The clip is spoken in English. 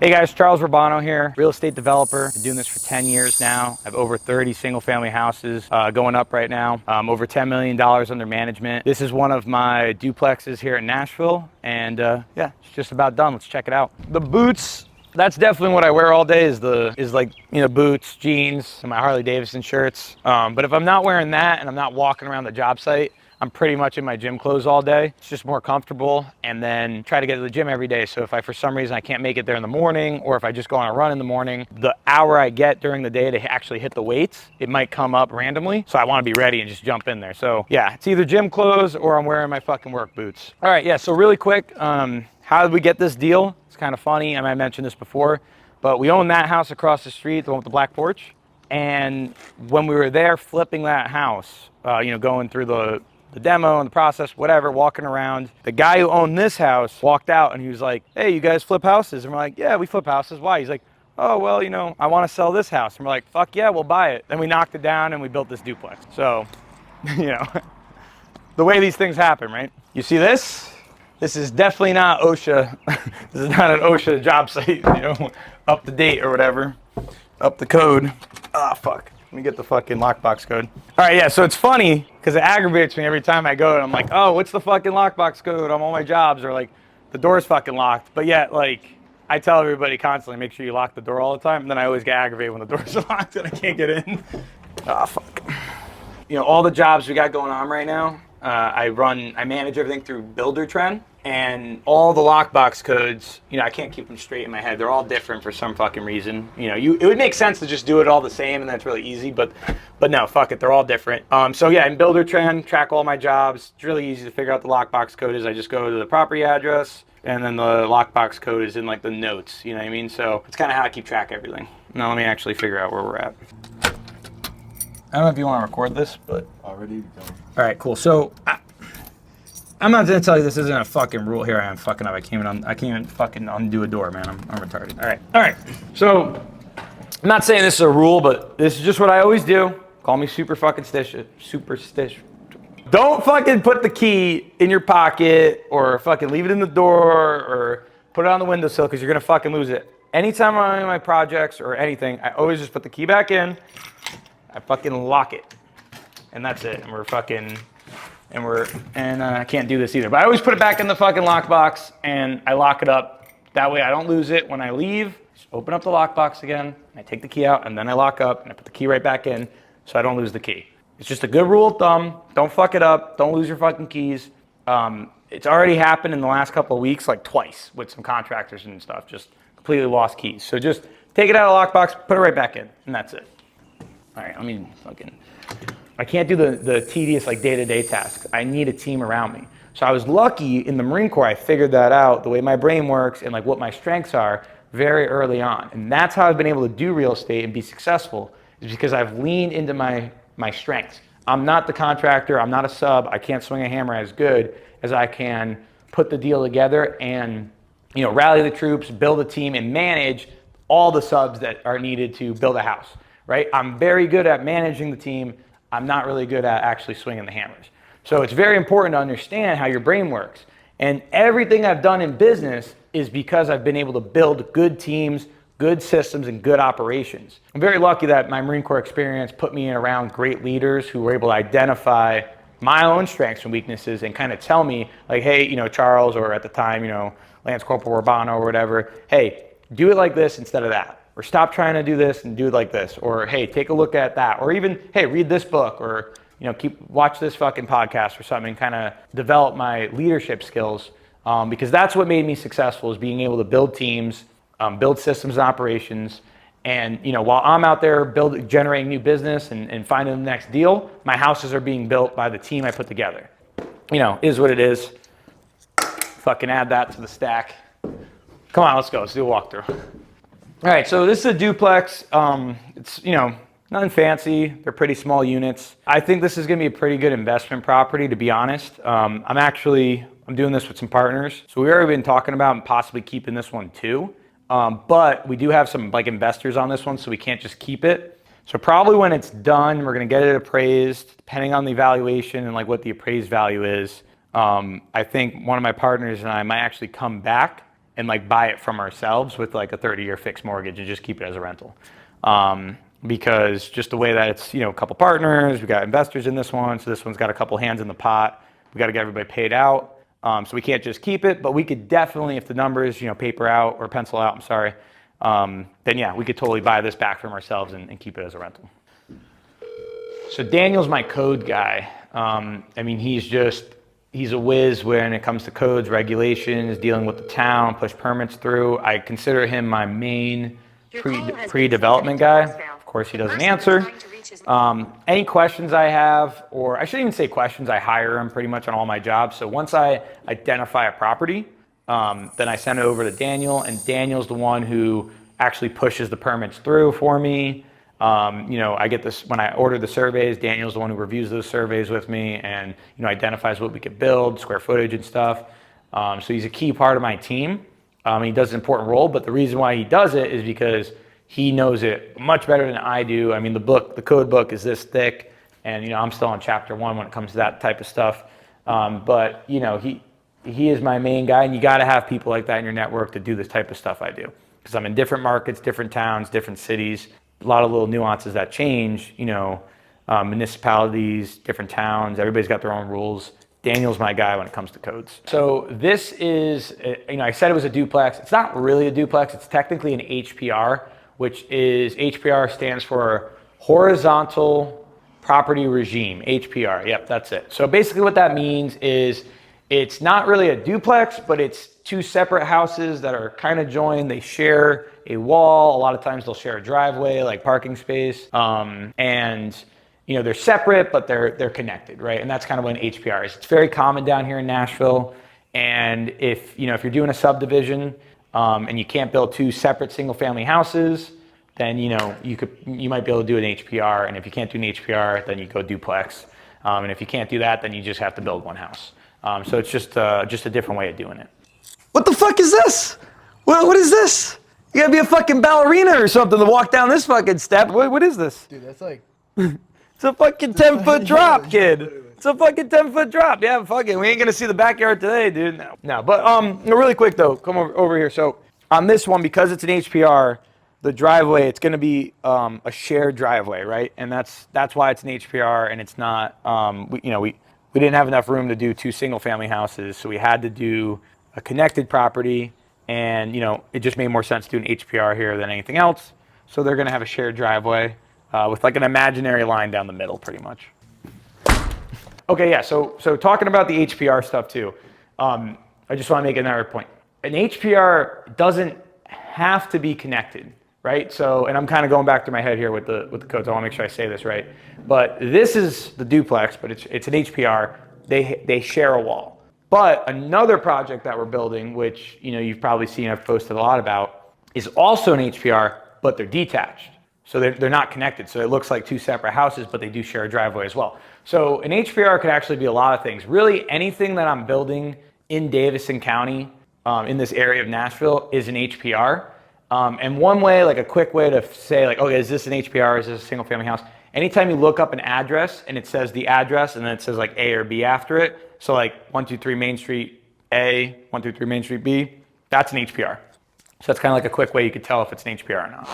Hey guys, Charles Urbano here, real estate developer. Been doing this for 10 years now. I have over 30 single family houses going up right now. Over $10 million under management. This is one of my duplexes here in Nashville. And yeah, it's just about done. Let's check it out. The boots, that's definitely what I wear all day is like, you know, boots, jeans, and my Harley Davidson shirts. But if I'm not wearing that and I'm not walking around the job site, I'm pretty much in my gym clothes all day. It's just more comfortable, and then try to get to the gym every day. So if for some reason I can't make it there in the morning, or if I just go on a run in the morning, the hour I get during the day to actually hit the weights, it might come up randomly. So I want to be ready and just jump in there. So yeah, it's either gym clothes or I'm wearing my fucking work boots. All right, yeah, so really quick, how did we get this deal? It's kind of funny, I might mention this before, but we own that house across the street, the one with the black porch. And when we were there flipping that house, you know, going through the demo and the process, whatever, walking around, the guy who owned this house walked out and he was like, hey, you guys flip houses? And we're like, yeah, we flip houses. Why? He's like, oh, well, you know, I want to sell this house. And we're like, fuck yeah, we'll buy it. Then we knocked it down and we built this duplex. So, you know, the way these things happen, right? You see this? This is definitely not OSHA. This is not an OSHA job site, you know, up to date or whatever, up the code. Ah, fuck. Let me get the fucking lockbox code. All right, yeah, so it's funny because it aggravates me every time I go and I'm like, oh, what's the fucking lockbox code on all my jobs? Or like, the door's fucking locked. But yet, like, I tell everybody constantly, make sure you lock the door all the time. And then I always get aggravated when the doors are locked and I can't get in. Oh, fuck. You know, all the jobs we got going on right now, I manage everything through Builder Trend. And all the lockbox codes, you know, I can't keep them straight in my head. They're all different for some fucking reason. You know, it would make sense to just do it all the same and that's really easy, but no, fuck it, they're all different. So yeah, in Builder Trend, track all my jobs. It's really easy to figure out the lockbox code is. I just go to the property address and then the lockbox code is in like the notes, you know what I mean? So it's kind of how I keep track of everything. Now let me actually figure out where we're at. I don't know if you want to record this, but. Already done. All right, cool. So I'm not gonna tell you this isn't a fucking rule. Here I am fucking up. I can't even fucking undo a door, man. I'm retarded. All right. So I'm not saying this is a rule, but this is just what I always do. Call me superstitious. Don't fucking put the key in your pocket or fucking leave it in the door or put it on the windowsill because you're gonna fucking lose it. Anytime I'm on my projects or anything, I always just put the key back in. I fucking lock it, and that's it. And I can't do this either. But I always put it back in the fucking lockbox and I lock it up. That way I don't lose it when I leave. Just open up the lockbox again, and I take the key out and then I lock up and I put the key right back in so I don't lose the key. It's just a good rule of thumb. Don't fuck it up. Don't lose your fucking keys. It's already happened in the last couple of weeks, like twice with some contractors and stuff, just completely lost keys. So just take it out of the lockbox, put it right back in, and that's it. All right, I can't do the tedious like day-to-day tasks. I need a team around me. So I was lucky in the Marine Corps, I figured that out, the way my brain works and like what my strengths are very early on. And that's how I've been able to do real estate and be successful, is because I've leaned into my strengths. I'm not the contractor, I'm not a sub, I can't swing a hammer as good as I can put the deal together and, you know, rally the troops, build a team and manage all the subs that are needed to build a house, right? I'm very good at managing the team. I'm not really good at actually swinging the hammers. So it's very important to understand how your brain works. And everything I've done in business is because I've been able to build good teams, good systems, and good operations. I'm very lucky that my Marine Corps experience put me around great leaders who were able to identify my own strengths and weaknesses and kind of tell me like, hey, you know, Charles, or at the time, you know, Lance Corporal Urbano or whatever, hey, do it like this instead of that. Or stop trying to do this and do it like this. Or hey, take a look at that. Or even, hey, read this book. Or, you know, watch this fucking podcast or something. Kind of develop my leadership skills because that's what made me successful, is being able to build teams, build systems and operations. And, you know, while I'm out there generating new business and finding the next deal, my houses are being built by the team I put together. You know, is what it is. Fucking add that to the stack. Come on, let's go. Let's do a walkthrough. All right, so this is a duplex. It's, you know, nothing fancy. They're pretty small units. I think this is gonna be a pretty good investment property, to be honest. I'm doing this with some partners. So we've already been talking about possibly keeping this one too. But we do have some like investors on this one, so we can't just keep it. So probably when it's done, we're gonna get it appraised, depending on the evaluation and like what the appraised value is. I think one of my partners and I might actually come back and like buy it from ourselves with like a 30-year fixed mortgage and just keep it as a rental. Because just the way that it's, a couple partners, we got investors in this one, so this one's got a couple hands in the pot. We got to get everybody paid out. So we can't just keep it, but we could definitely, if the numbers, paper out or pencil out, I'm sorry, then yeah, we could totally buy this back from ourselves and keep it as a rental. So Daniel's my code guy. He's a whiz when it comes to codes, regulations, dealing with the town, push permits through. I consider him my main pre-development guy. Of course, he doesn't answer. Any questions I have, or I shouldn't even say questions, I hire him pretty much on all my jobs. So once I identify a property, then I send it over to Daniel, and Daniel's the one who actually pushes the permits through for me. I get this when I order the surveys. Daniel's the one who reviews those surveys with me and identifies what we could build, square footage and stuff. So he's a key part of my team. He does an important role, but the reason why he does it is because he knows it much better than I do. I mean, the code book is this thick, and I'm still on chapter 1 when it comes to that type of stuff. But he is my main guy, and you got to have people like that in your network to do this type of stuff I do, because I'm in different markets, different towns, different cities. A lot of little nuances that change, municipalities, different towns, everybody's got their own rules. Daniel's my guy when it comes to codes. So this is, I said it was a duplex. It's not really a duplex. It's technically an HPR, which is, HPR stands for Horizontal Property Regime, HPR. Yep, that's it. So basically what that means is it's not really a duplex, but it's two separate houses that are kind of joined. They share a wall. A lot of times they'll share a driveway, like parking space. They're separate, but they're connected, right? And that's kind of what an HPR is. It's very common down here in Nashville. And if you're doing a subdivision and you can't build two separate single family houses, then you might be able to do an HPR. And if you can't do an HPR, then you go duplex. And if you can't do that, then you just have to build one house. So it's just a different way of doing it. What the fuck is this? What is this? You gotta be a fucking ballerina or something to walk down this fucking step. What is this? Dude, that's like... It's a fucking 10-foot drop, kid. It's a fucking 10-foot drop. Yeah, fuck it. We ain't gonna see the backyard today, dude. No, but really quick though, come over here. So on this one, because it's an HPR, the driveway, it's gonna be a shared driveway, right? And that's why it's an HPR, and it's not. We didn't have enough room to do two single-family houses, so we had to do a connected property, and it just made more sense to do an HPR here than anything else. So they're gonna have a shared driveway with like an imaginary line down the middle, pretty much. Okay, yeah. So talking about the HPR stuff too, I just want to make another point. An HPR doesn't have to be connected, right? So, and I'm kind of going back to my head here with the codes. I want to make sure I say this right. But this is the duplex, but it's an HPR. They share a wall. But another project that we're building, which you've probably seen, I've posted a lot about, is also an HPR, but they're detached. So they're not connected. So it looks like two separate houses, but they do share a driveway as well. So an HPR could actually be a lot of things. Really, anything that I'm building in Davison County, in this area of Nashville, is an HPR. And one way, like a quick way to say, like, okay, is this an HPR? Is this a single family house? Anytime you look up an address and it says the address and then it says like A or B after it, so like 123 Main Street A, 123 Main Street B, that's an HPR. So that's kind of like a quick way you could tell if it's an HPR or not.